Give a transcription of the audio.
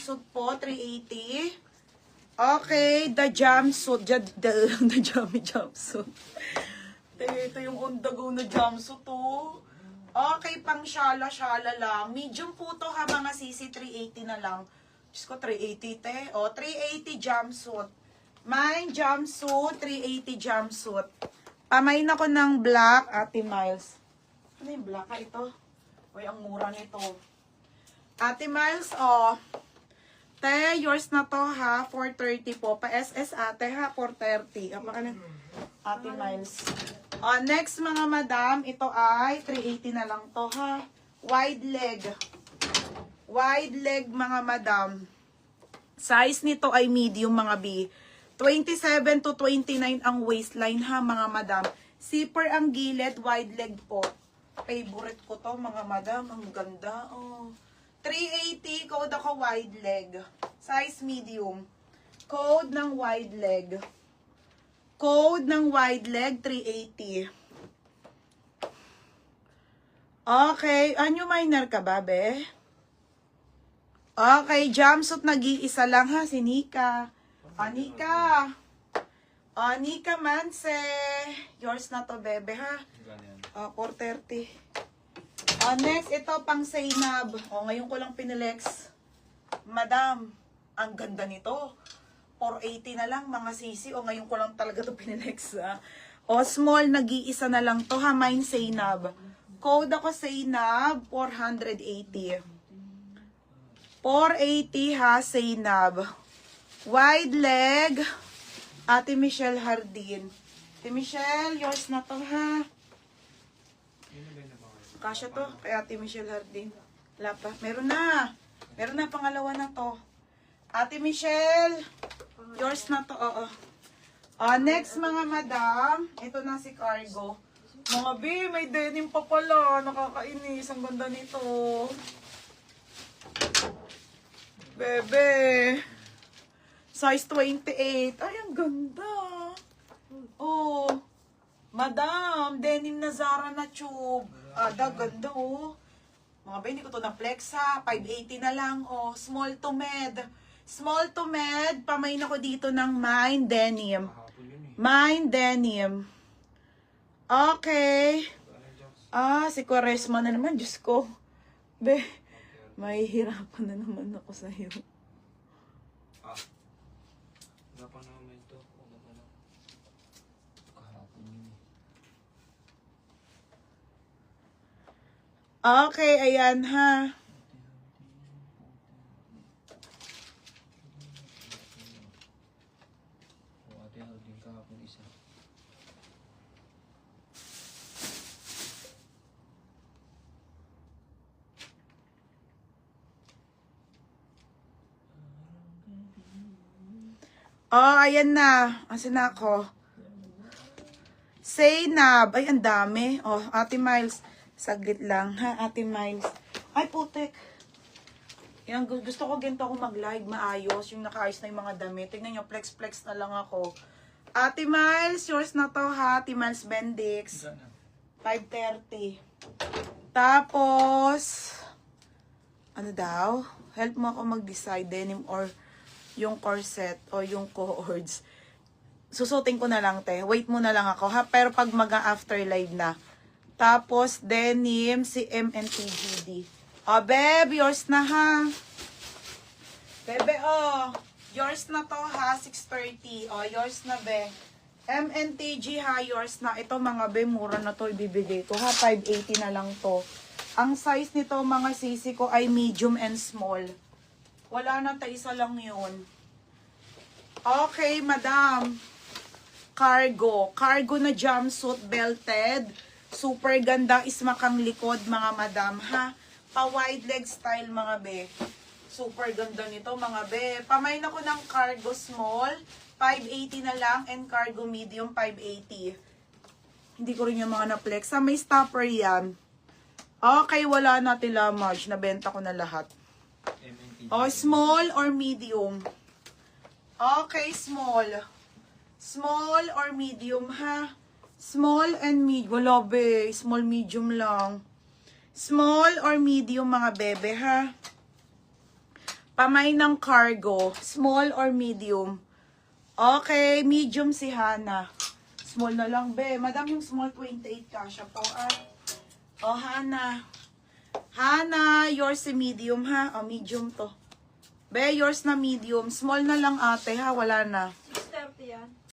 jumpsuit po, 380. Okay, the jumpsuit. The jumpsuit. Ito yung on the go na jumpsuit to. Okay, pang shala-shala lang. Medium po to ha, mga sisi, 380 na lang. Diyos ko, 380 te. O, 380 jumpsuit. Mine jumpsuit, 380 jumpsuit. Pamain ako ng black, Ate Miles. Ano yung black ha ito? Uy, ang mura nito. Ate Miles, oh. Te, yours na to ha, 430 po. Pa-SS ate ha, 430. Ate Miles. Oh, next mga madam, ito ay 380 na lang to ha. Wide leg. Wide leg mga madam. Size nito ay medium mga B. 27 to 29 ang waistline ha mga madam. Zipper ang gilid, wide leg po. Favorite ko to mga madam. Ang ganda. Oh. 380, code ako wide leg. Size medium. Code ng wide leg. Code ng wide leg, 380. Okay. Anyo minor ka ba, be? Okay. Jumpsuit nag-iisa lang ha, si Nika. Anika. Anika Manse. Yours na to, bebe ha. 430. Next, ito pang Zainab. Ngayon ko lang pinilex. Madam, ang ganda nito. 480 na lang, mga sisi. Ngayon ko lang talaga to pinilex. Small, nag-iisa na lang to ha. Mine Zainab. Code ako Zainab, 480. 480 ha, Zainab. Wide leg. Ate Michelle Hardin. Ate Michelle, yours na to ha. Kasya to, kay Ate Michelle Hardin. Wala pa. Meron na. Meron na, pangalawa na to. Ate Michelle, yours na to, oo. Next mga madam, ito na si Cargo. Mga B, may denim pa pala. Nakakainis, ang ganda nito. Bebe. Size 28. Ay, ang ganda. Oh. Madam, denim na Zara na tube. Ganda oh. Mga ba, hindi ko to na-flex ha. 580 na lang oh. Small to med. Small to med. Pamain ako dito ng Mine Denim. Mine Denim. Okay. Si Quaresma na naman. Diyos ko. Be, mahihirapan na naman ako sa'yo. Okay, ayan ha. Ayan na. Asan na ako? Zainab. Ay, ang dami. Ate Miles. Saglit lang, ha, Ate Miles. Ay, putik. Yan, gusto ko ganito ako mag-live, maayos. Yung nakaayos na yung mga damit. Tingnan nyo, flex-flex na lang ako. Ate Miles, yours na to, ha. Ate Miles Bendix. 530. Tapos, ano daw? Help mo ako mag-decide, denim or yung corset o yung cords. Susutin ko na lang, te. Wait mo na lang ako, ha. Pero pag mag-after live na. Tapos, denim, si MNTGD. Beb, yours na ha. Bebe, yours na to ha, 630. Yours na, be. MNTG ha, yours na. Ito mga be, mura na to, ibibigay ko ha. 580 na lang to. Ang size nito, mga sisi ko, ay medium and small. Wala na, isa lang yun. Okay, madam. Cargo. Cargo na jumpsuit, belted. Super ganda, ismakang likod mga madam ha. Pa wide leg style mga be. Super ganda nito mga be. Pamain ako ng cargo small, 580 na lang, and cargo medium 580. Hindi ko rin yung mga na-flex. May stopper yan. Okay, wala na tila Marge. Nabenta ko na lahat. Small or medium? Okay, small. Small or medium ha? Small and medium. Wala be. Small, medium lang. Small or medium mga bebe ha. Pamay ng cargo. Small or medium? Okay, medium si Hana. Small na lang, be. Madam, yung small 28 kasha po, ah. Oh, Hana. Hana, yours si medium, ha? Oh, medium to. Be, yours na medium. Small na lang, ate, ha? Wala na. 6:30 yan.